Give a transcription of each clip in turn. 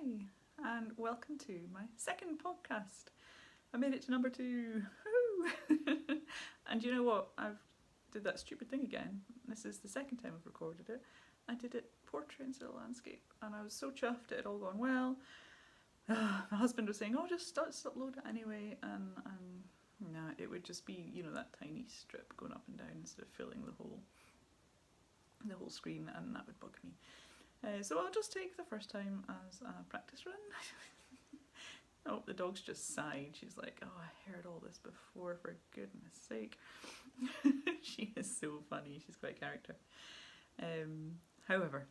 Hi, and welcome to my second podcast. I made it to number 2. And you know what? I've did that stupid thing again. This is the second time I've recorded it. I did it portrait instead of landscape, and I was so chuffed it had all gone well. My husband was saying, "Oh, just upload it anyway," and nah, it would just be that tiny strip going up and down instead of filling the whole screen, and that would bug me. So I'll just take the first time as a practice run. Oh, the dog's just sighed. She's like, "Oh, I heard all this before, for goodness sake." She is so funny. She's quite a character. However,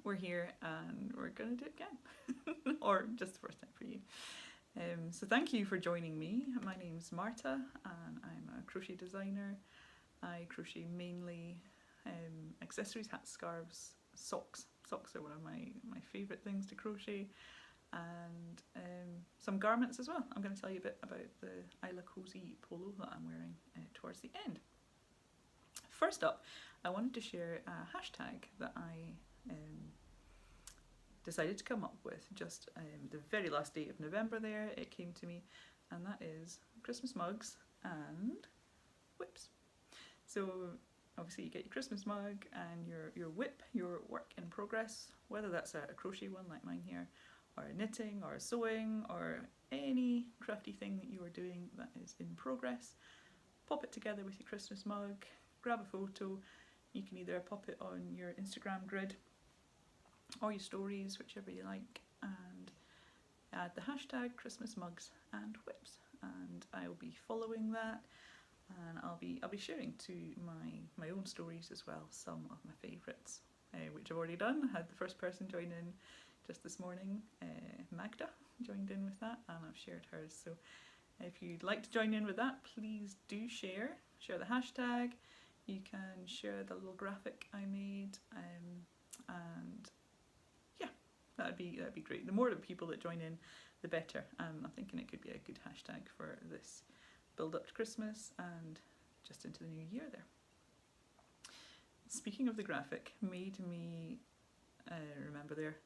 we're here and we're going to do it again. Or just the first time for you. So thank you for joining me. My name's Marta and I'm a crochet designer. I crochet mainly accessories, hats, scarves, socks. Socks are one of my favourite things to crochet, and some garments as well. I'm going to tell you a bit about the Isla Cozy polo that I'm wearing towards the end. First up, I wanted to share a hashtag that I decided to come up with just the very last day of November there. It came to me, and that is Christmas mugs and whips. So obviously you get your Christmas mug and your whip, your work in progress, whether that's a crochet one like mine here, or a knitting or a sewing or any crafty thing that you are doing that is in progress. Pop it together with your Christmas mug, grab a photo. You can either pop it on your Instagram grid or your stories, whichever you like, and add the hashtag Christmas mugs and whips, and I will be following that. And I'll be sharing to my own stories as well, some of my favourites, which I've already done. I had the first person join in just this morning. Magda joined in with that, and I've shared hers. So if you'd like to join in with that, please do share the hashtag. You can share the little graphic I made, and yeah, that'd be great. The more people that join in, the better. I'm thinking it could be a good hashtag for this build up to Christmas and just into the new year there. Speaking of the graphic, made me remember there,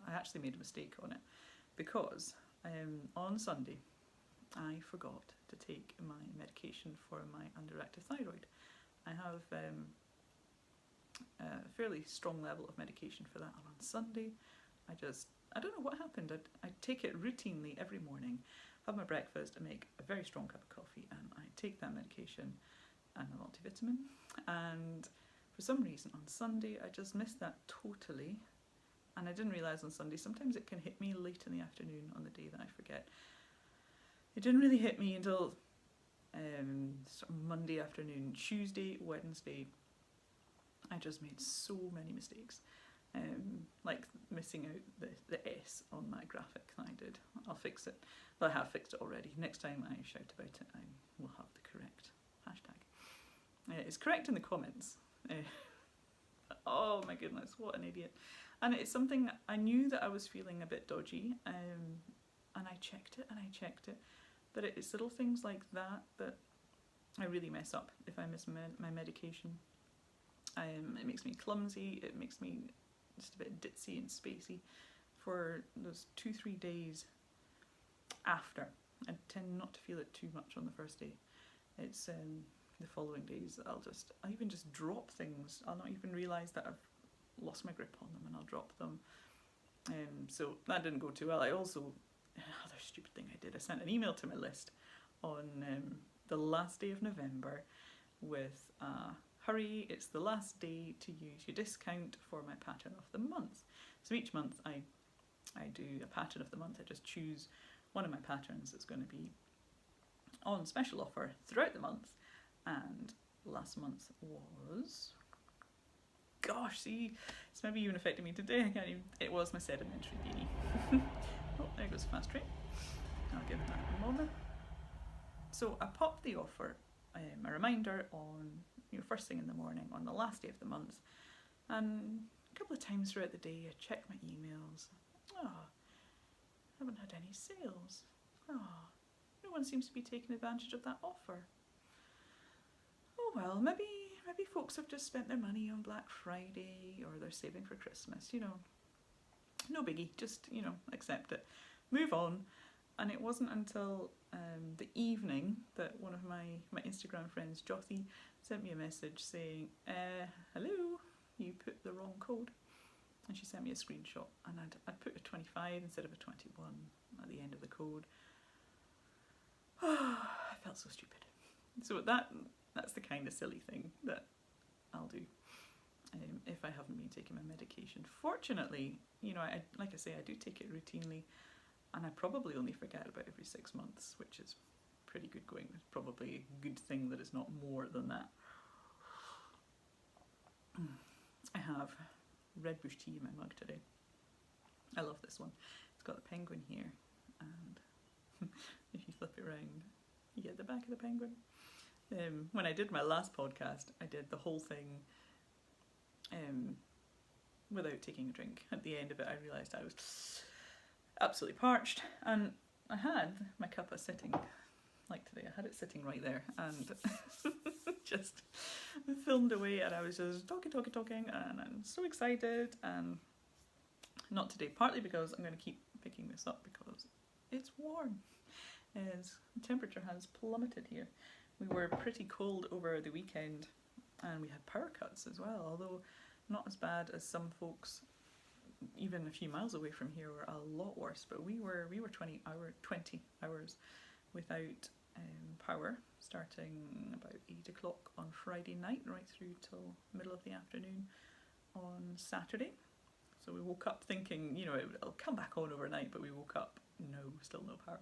I actually made a mistake on it, because on Sunday I forgot to take my medication for my underactive thyroid. I have a fairly strong level of medication for that, and on Sunday I don't know what happened. I take it routinely every morning, have my breakfast, I make a very strong cup of coffee, and I take that medication and a multivitamin. And for some reason on Sunday I just missed that totally, and I didn't realise on Sunday sometimes it can hit me late in the afternoon on the day that I forget. It didn't really hit me until sort of Monday afternoon. Tuesday, Wednesday, I just made so many mistakes. Like missing out the S on my graphic that I did. I'll fix it. Well, I have fixed it already. Next time I shout about it, I will have the correct hashtag. It's correct in the comments. Oh my goodness, what an idiot. And it's something I knew that I was feeling a bit dodgy, and I checked it. But it's little things like that I really mess up if I miss my medication. It makes me clumsy, it makes me just a bit ditzy and spacey for those 2-3 days after. I tend not to feel it too much on the first day. It's the following days that I'll even just drop things. I'll not even realise that I've lost my grip on them, and I'll drop them. So that didn't go too well. I also, another stupid thing I did, I sent an email to my list on the last day of November with hurry, it's the last day to use your discount for my pattern of the month. So each month I do a pattern of the month. I just choose one of my patterns that's going to be on special offer throughout the month, and last month was, gosh, see, it's maybe even affecting me today. It was my sedimentary beanie. Oh, there goes fast train. I'll give that a moment. So I popped the offer, a reminder on first thing in the morning on the last day of the month, and a couple of times throughout the day I checked my emails. I haven't had any sales. No one seems to be taking advantage of that offer. Oh well, maybe folks have just spent their money on Black Friday, or they're saving for Christmas, no biggie, just, accept it, move on. And it wasn't until the evening that one of my Instagram friends, Jothy, sent me a message saying, hello, you put the wrong code. And she sent me a screenshot, and I'd put a 25 instead of a 21 at the end of the code. I felt so stupid. So that's the kind of silly thing that I'll do if I haven't been taking my medication. Fortunately, like I say, I do take it routinely, and I probably only forget about every 6 months, which is pretty good going. It's probably a good thing that it's not more than that. I have red bush tea in my mug today. I love this one. It's got the penguin here, and if you flip it around, you get the back of the penguin. When I did my last podcast, I did the whole thing without taking a drink. At the end of it, I realised I was absolutely parched, and I had my cuppa sitting, like today, I had it sitting right there, and just filmed away, and I was just talking, and I'm so excited. And not today, partly because I'm going to keep picking this up because it's warm. As the temperature has plummeted here. We were pretty cold over the weekend, and we had power cuts as well, although not as bad as some folks even a few miles away from here were a lot worse. But we were 20 hours without power, starting about 8 o'clock on Friday night right through till middle of the afternoon on Saturday. So we woke up thinking, it'll come back on overnight, but we woke up, no, still no power.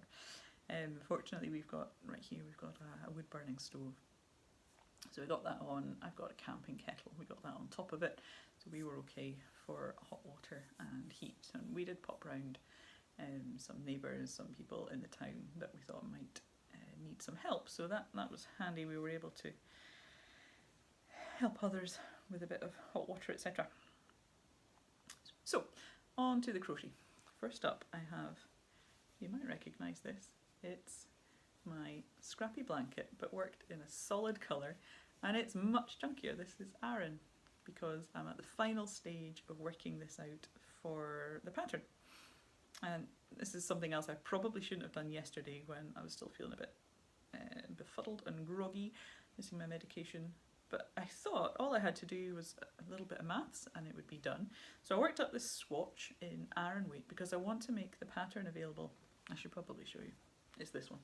Fortunately, we've got a wood burning stove, so we got that on. I've got a camping kettle, we got that on top of it, so we were okay for hot water and heat. And we did pop round some neighbours, some people in the town that we thought might need some help, so that was handy. We were able to help others with a bit of hot water, etc. So on to the crochet. First up, I have, you might recognise this, it's my Scrappy Blanket, but worked in a solid colour, and it's much chunkier. This is Aran, because I'm at the final stage of working this out for the pattern. And this is something else I probably shouldn't have done yesterday when I was still feeling a bit befuddled and groggy, missing my medication. But I thought all I had to do was a little bit of maths and it would be done. So I worked up this swatch in Aran weight because I want to make the pattern available. I should probably show you. It's this one,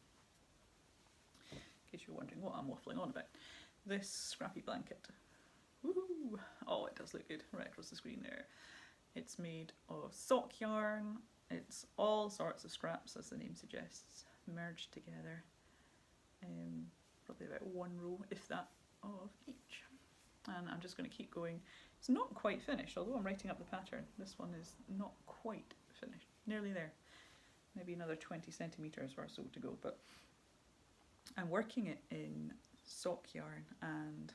in case you're wondering what I'm waffling on about. This Scrappy Blanket. Woohoo! Oh, it does look good right across the screen there. It's made of sock yarn. It's all sorts of scraps, as the name suggests, merged together. Probably about one row, if that, of each. And I'm just going to keep going. It's not quite finished, although I'm writing up the pattern. This one is not quite finished. Nearly there. Maybe another 20 centimetres or so to go, but I'm working it in sock yarn, and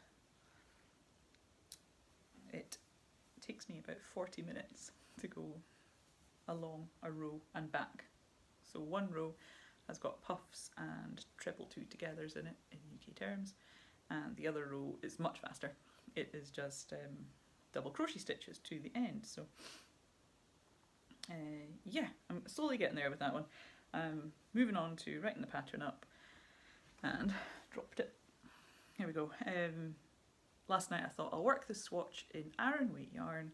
it takes me about 40 minutes to go along a row and back. So one row has got puffs and treble two togethers in it in UK terms, and the other row is much faster. It is just double crochet stitches to the end. So yeah, I'm slowly getting there with that one. Moving on to writing the pattern up, and dropped it. Here we go. Last night I thought I'll work the swatch in Aran weight yarn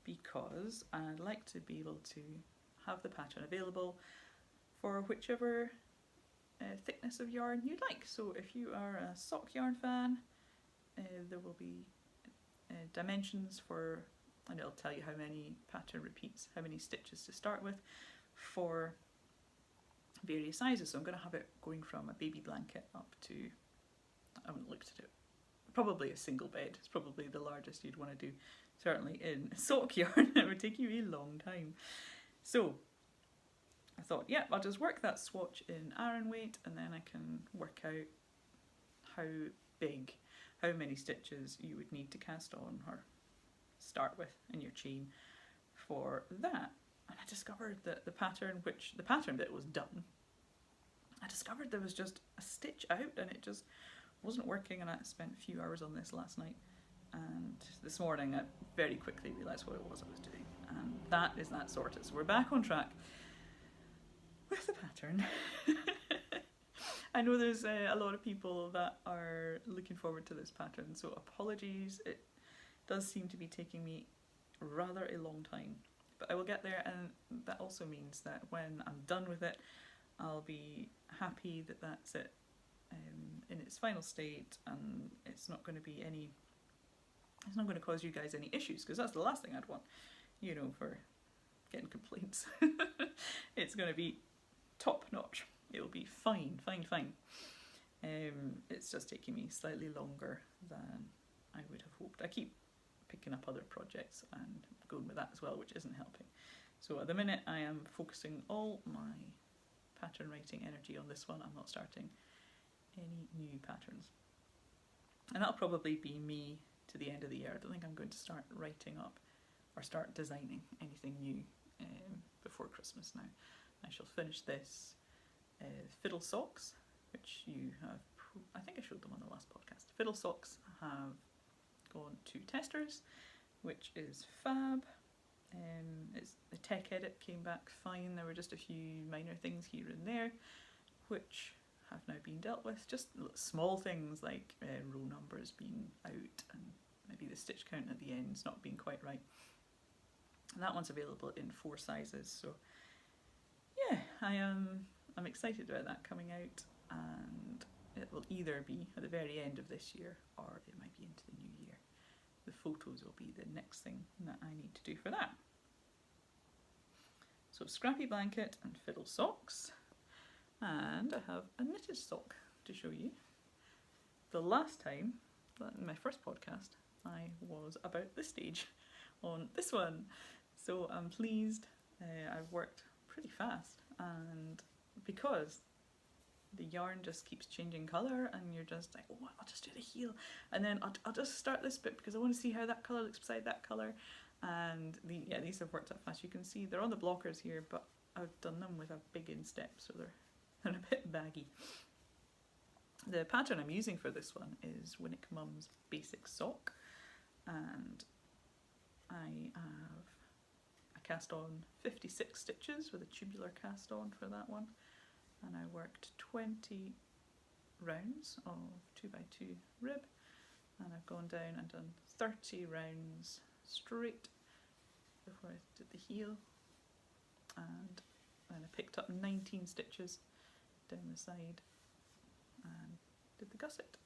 because I'd like to be able to have the pattern available for whichever thickness of yarn you'd like. So if you are a sock yarn fan, there will be dimensions for, and it'll tell you how many pattern repeats, how many stitches to start with for various sizes. So I'm going to have it going from a baby blanket up to, I haven't looked at it, probably a single bed. It's probably the largest you'd want to do, certainly in sock yarn. It would take you a long time. So I thought, yeah, I'll just work that swatch in Aran weight, and then I can work out how big, how many stitches you would need to cast on or start with in your chain for that. And I discovered that the pattern bit was done. I discovered there was just a stitch out and it just wasn't working, and I spent a few hours on this last night, and this morning I very quickly realised what it was I was doing, and that is that sorted. So we're back on track with the pattern. I know there's a lot of people that are looking forward to this pattern, so apologies. It does seem to be taking me rather a long time, but I will get there, and that also means that when I'm done with it, I'll be happy that that's it in its final state, and it's not going to cause you guys any issues, because that's the last thing I'd want, for getting complaints. It's going to be top notch. It'll be fine. It's just taking me slightly longer than I would have hoped. I keep picking up other projects and going with that as well, which isn't helping. So at the minute I am focusing all my pattern writing energy on this one. I'm not starting any new patterns. And that'll probably be me to the end of the year. I don't think I'm going to start writing up or start designing anything new before Christmas now. I shall finish this Fiddle Socks, which you have, I think I showed them on the last podcast. Fiddle Socks have gone to testers, which is fab. The tech edit came back fine. There were just a few minor things here and there, which have now been dealt with. Just small things like row numbers being out and maybe the stitch count at the end's not being quite right. And that one's available in 4 sizes. So yeah, I'm excited about that coming out, and it will either be at the very end of this year or it might be into the new year. The photos will be the next thing that I need to do for that. So Scrappy Blanket and Fiddle Socks, and I have a knitted sock to show you. The last time, in my first podcast, I was about this stage on this one, so I'm pleased. I've worked pretty fast, and because the yarn just keeps changing colour and you're just like, oh, I'll just do the heel, and then I'll just start this bit because I want to see how that colour looks beside that colour. And these have worked up fast. You can see they're on the blockers here, but I've done them with a big instep, so they're a bit baggy. The pattern I'm using for this one is Winnick Mum's Basic Sock, and I cast on 56 stitches with a tubular cast on for that one, and I worked 20 rounds of 2x2 rib, and I've gone down and done 30 rounds straight before I did the heel, and then I picked up 19 stitches down the side and did the gusset.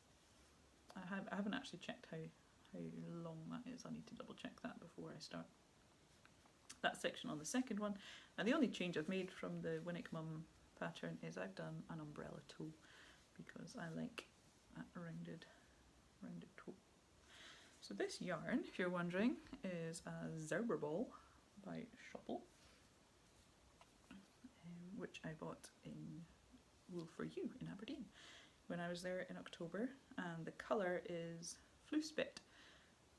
I haven't actually checked how long that is. I need to double check that before I start that section on the second one. And the only change I've made from the Winnick Mum pattern is I've done an umbrella toe, because I like that rounded toe. So this yarn, if you're wondering, is a Zauberball by Shuffle, which I bought in Wool for You in Aberdeen when I was there in October, and the colour is Fluespit,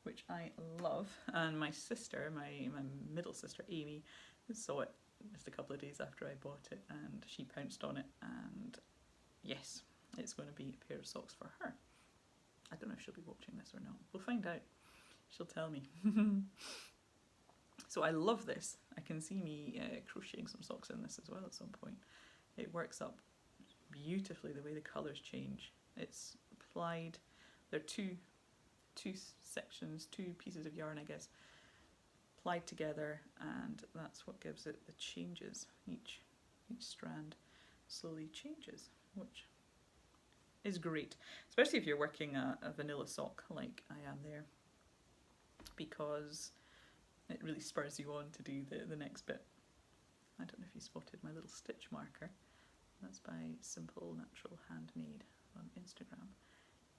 which I love. And my sister, my middle sister Amy, saw it just a couple of days after I bought it, and she pounced on it, and yes, it's going to be a pair of socks for her. I don't know if she'll be watching this or not. We'll find out. She'll tell me. So I love this. I can see me crocheting some socks in this as well at some point. It works up beautifully the way the colours change. It's applied. There are two sections, 2 pieces of yarn, I guess, applied together, and that's what gives it the changes. Each strand slowly changes, which is great, especially if you're working a vanilla sock like I am there, because it really spurs you on to do the next bit. I don't know if you spotted my little stitch marker. That's by Simple Natural Handmade on Instagram,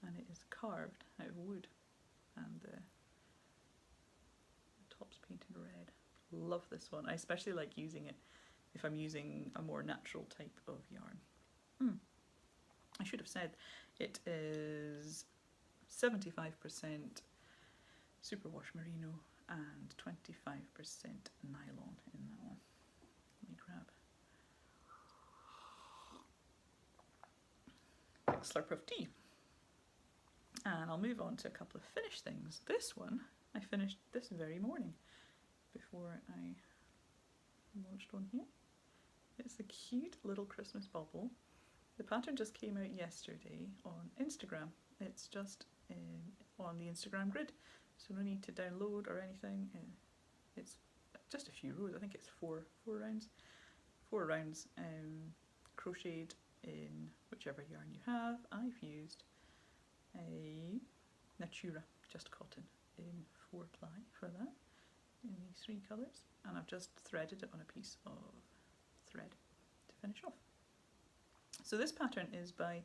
and it is carved out of wood, and the top's painted red. Love this one. I especially like using it if I'm using a more natural type of yarn. I should have said it is 75% superwash merino and 25% nylon in that one. Let me grab a big slurp of tea. And I'll move on to a couple of finished things. This one I finished this very morning before I launched one here. It's a cute little Christmas bauble. The pattern just came out yesterday on Instagram. It's just on the Instagram grid, so no need to download or anything. It's just a few rows. I think it's four rounds. 4 rounds crocheted in whichever yarn you have. I've used a Natura just cotton in 4-ply for that, in these 3 colours, and I've just threaded it on a piece of thread to finish off. So this pattern is by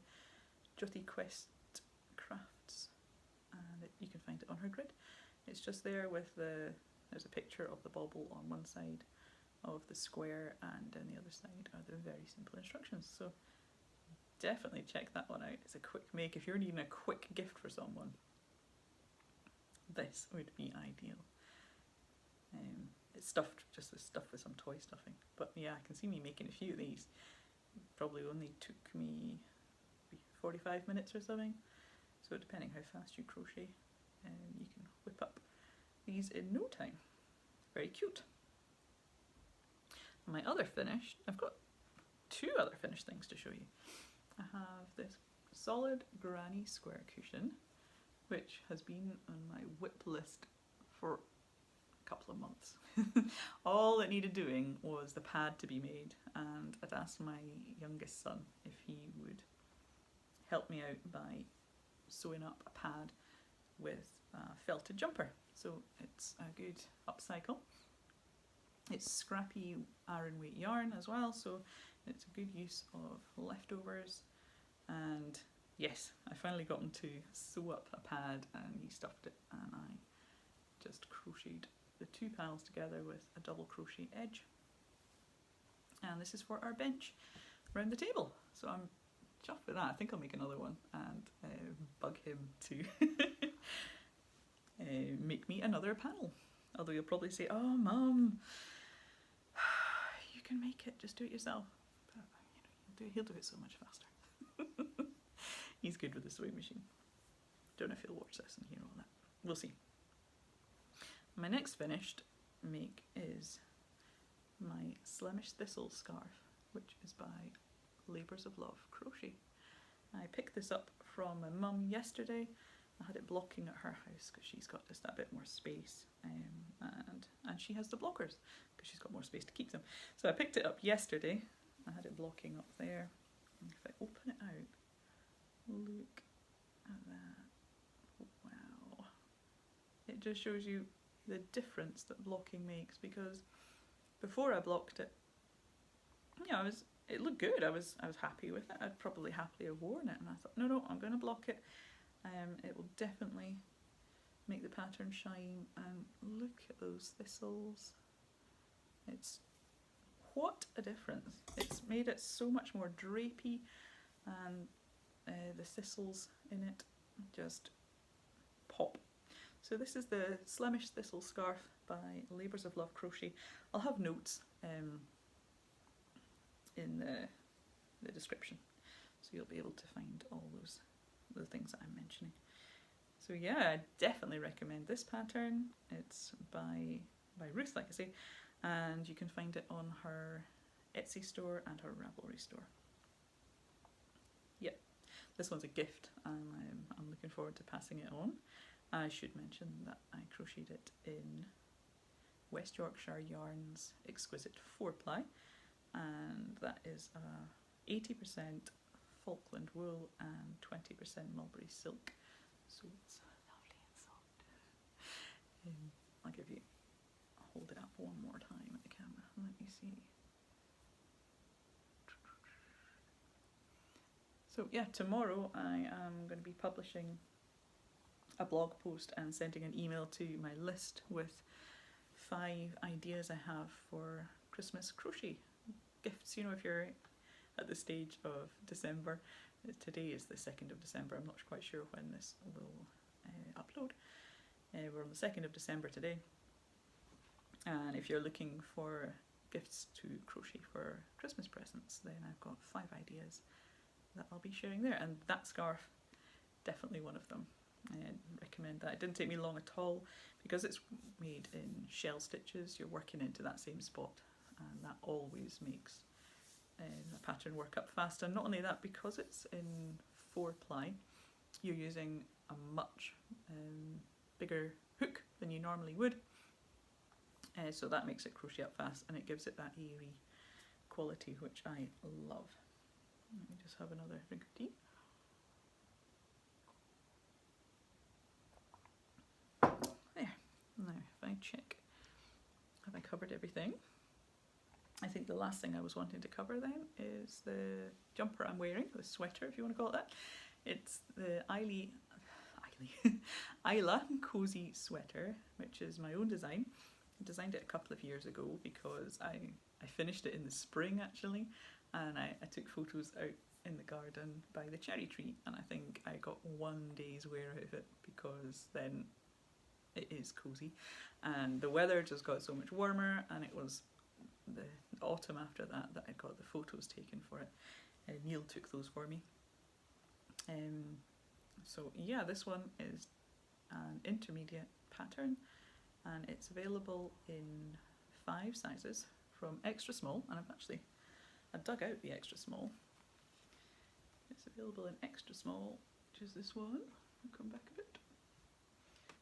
Jyoti Quest Crafts, and you can find it on her grid. It's just there with there's a picture of the bauble on one side of the square, and on the other side are the very simple instructions. So definitely check that one out. It's a quick make. If you're needing a quick gift for someone, this would be ideal. It's stuffed just with some toy stuffing, but yeah, I can see me making a few of these. Probably only took me 45 minutes or something, so depending how fast you crochet, you can whip up these in no time. Very cute. My other finished, I've got 2 other finished things to show you. I have this solid granny square cushion, which has been on my whip list for a couple of months. All it needed doing was the pad to be made, and I'd asked my youngest son if he would help me out by sewing up a pad with a felted jumper. So it's a good upcycle. It's scrappy iron weight yarn as well, so it's a good use of leftovers. And yes, I finally got him to sew up a pad, and he stuffed it, and I just crocheted the 2 panels together with a double crochet edge. And this is for our bench around the table, so I'm chuffed with that. I think I'll make another one and bug him to make me another panel. Although you'll probably say, "Oh, Mum, you can make it, just do it yourself." But he'll do it so much faster. He's good with the sewing machine. Don't know if he'll watch this and hear all that. We'll see. My next finished make is my Slimish Thistle scarf, which is by Labours of Love Crochet. I picked this up from my mum yesterday. I had it blocking at her house because she's got just that bit more space, and she has the blockers because she's got more space to keep them. So I picked it up yesterday. I had it blocking up there. And if I open it out, look at that. Wow. It just shows you the difference that blocking makes, because before I blocked it, it looked good. I was happy with it. I'd probably happily have worn it, and I thought, no, I'm going to block it. It will definitely make the pattern shine, and look at those thistles. What a difference. It's made it so much more drapey, and the thistles in it just pop. So this is the Slimish Thistle scarf by Labours of Love Crochet. I'll have notes in the description, so you'll be able to find all the things that I'm mentioning. So yeah, I definitely recommend this pattern. It's by Ruth, like I say, and you can find it on her Etsy store and her Ravelry store. Yeah, this one's a gift, and I'm looking forward to passing it on. I should mention that I crocheted it in West Yorkshire Yarns Exquisite 4-ply, and that is 80% Falkland wool and 20% mulberry silk, so it's lovely and soft. I'll hold it up one more time at the camera. Let me see. So yeah, tomorrow I am going to be publishing a blog post and sending an email to my list with 5 ideas I have for Christmas crochet gifts. You know, if you're at the stage of December, today is the 2nd of December, I'm not quite sure when this will upload. We're on the 2nd of December today, and if you're looking for gifts to crochet for Christmas presents, then I've got 5 ideas that I'll be sharing there, and that scarf, definitely one of them. I recommend that. It didn't take me long at all, because it's made in shell stitches. You're working into that same spot and that always makes the pattern work up fast. And not only that, because it's in 4-ply, you're using a much bigger hook than you normally would, so that makes it crochet up fast, and it gives it that airy quality, which I love. Let me just have another drink of tea. There. Now, if I check, have I covered everything? I think the last thing I was wanting to cover then is the jumper I'm wearing, the sweater if you want to call it that. It's the Isla Cozy Sweater, which is my own design. I designed it a couple of years ago because I finished it in the spring actually, and I took photos out in the garden by the cherry tree, and I think I got one day's wear out of it because then it is cozy, and the weather just got so much warmer, and it was the autumn after that I got the photos taken for it. Neil took those for me. So yeah, this one is an intermediate pattern, and it's available in 5 sizes from extra small, and I dug out the extra small. It's available in extra small, which is this one. I'll come back a bit,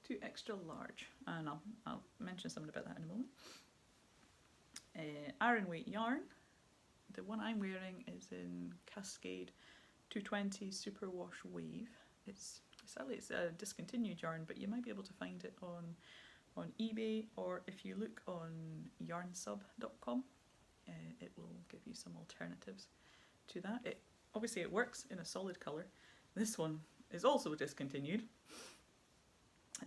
to extra large, and I'll mention something about that in a moment. Iron weight yarn. The one I'm wearing is in Cascade 220 Superwash Wave. Sadly it's a discontinued yarn, but you might be able to find it on eBay, or if you look on yarnsub.com, it will give you some alternatives to that. Obviously it works in a solid colour. This one is also discontinued.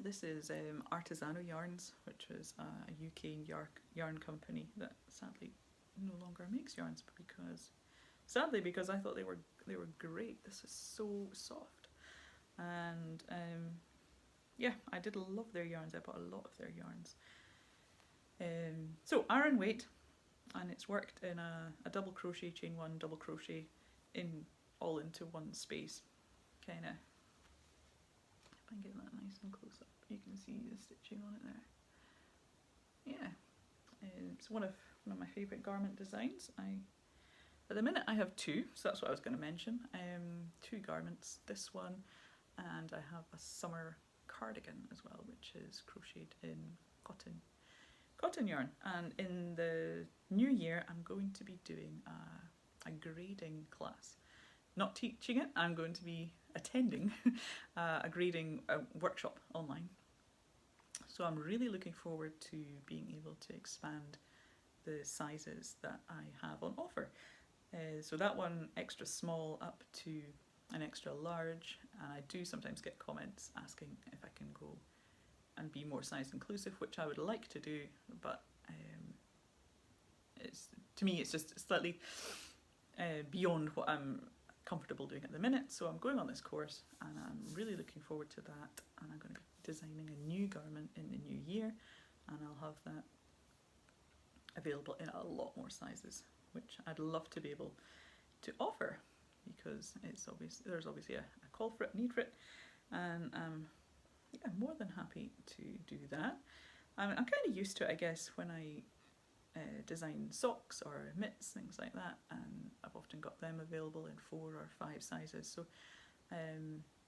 This is Artisano Yarns, which is a UK yarn company that sadly no longer makes yarns, because I thought they were great. This is so soft, and yeah, I did love their yarns. I bought a lot of their yarns. So iron weight, and it's worked in a double crochet, chain 1, double crochet all into one space, kind of. If I can get that nice and close up, you can see the stitching on it there. Yeah, it's one of my favourite garment designs. At the minute I have 2, so that's what I was going to mention. 2 garments, this one, and I have a summer cardigan as well, which is crocheted in cotton yarn. And in the new year I'm going to be doing a grading class. Not teaching it, I'm going to be attending a grading workshop online. So I'm really looking forward to being able to expand the sizes that I have on offer. So that one extra small up to an extra large, and I do sometimes get comments asking if I can go and be more size inclusive, which I would like to do, but to me it's just slightly beyond what I'm comfortable doing at the minute. So I'm going on this course, and I'm really looking forward to that, and I'm going to be designing a new garment in the new year, and I'll have that available in a lot more sizes, which I'd love to be able to offer, because there's obviously a call for it, need for it, and yeah, I'm more than happy to do that. I'm kind of used to it, I guess, when I design socks or mitts, things like that, and I've often got them available in 4 or 5 sizes. So,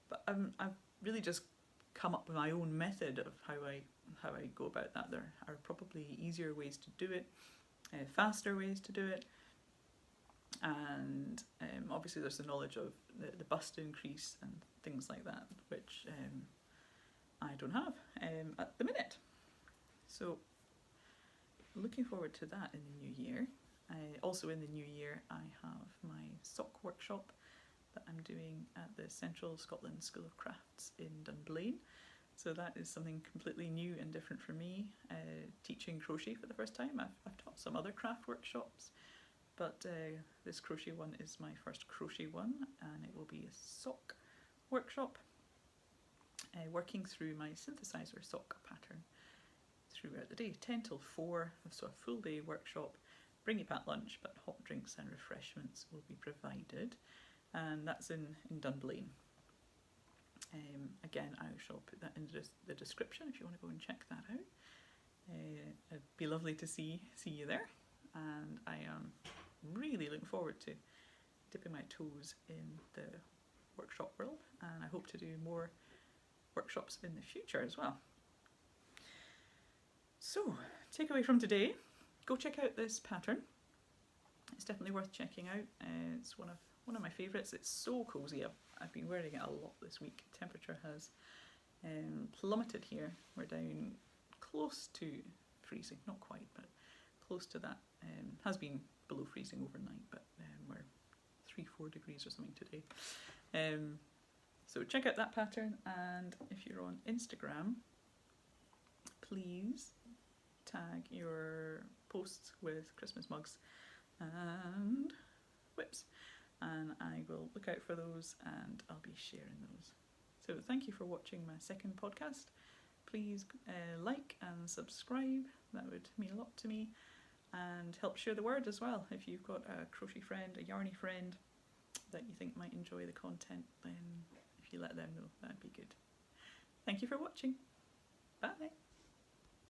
but I've really just come up with my own method of how I go about that. There are probably easier ways to do it, faster ways to do it, and obviously there's the knowledge of the bust increase and things like that, which I don't have at the minute. So looking forward to that in the new year. Also in the new year I have my sock workshop that I'm doing at the Central Scotland School of Crafts in Dunblane. So that is something completely new and different for me, teaching crochet for the first time. I've taught some other craft workshops, but this crochet one is my first crochet one, and it will be a sock workshop, working through my synthesizer sock pattern throughout the day, 10 till 4, so a full day workshop. Bring your packed lunch, but hot drinks and refreshments will be provided, and that's in Dunblane. Again, I shall put that in the description if you want to go and check that out. It'd be lovely to see you there. and I am really looking forward to dipping my toes in the workshop world, and I hope to do more workshops in the future as well. So, takeaway from today, go check out this pattern. It's definitely worth checking out. It's one of my favourites. It's so cosy. I've been wearing it a lot this week. Temperature has plummeted here. We're down close to freezing, not quite, but close to that. Has been below freezing overnight, but we're 3-4 degrees or something today. So check out that pattern, and if you're on Instagram, please tag your posts with Christmas mugs and whips, and I will look out for those and I'll be sharing those. So thank you for watching my second podcast. Please like and subscribe, that would mean a lot to me, and help share the word as well. If you've got a crochet friend, a yarny friend that you think might enjoy the content, then if you let them know, that'd be good. Thank you for watching. Bye.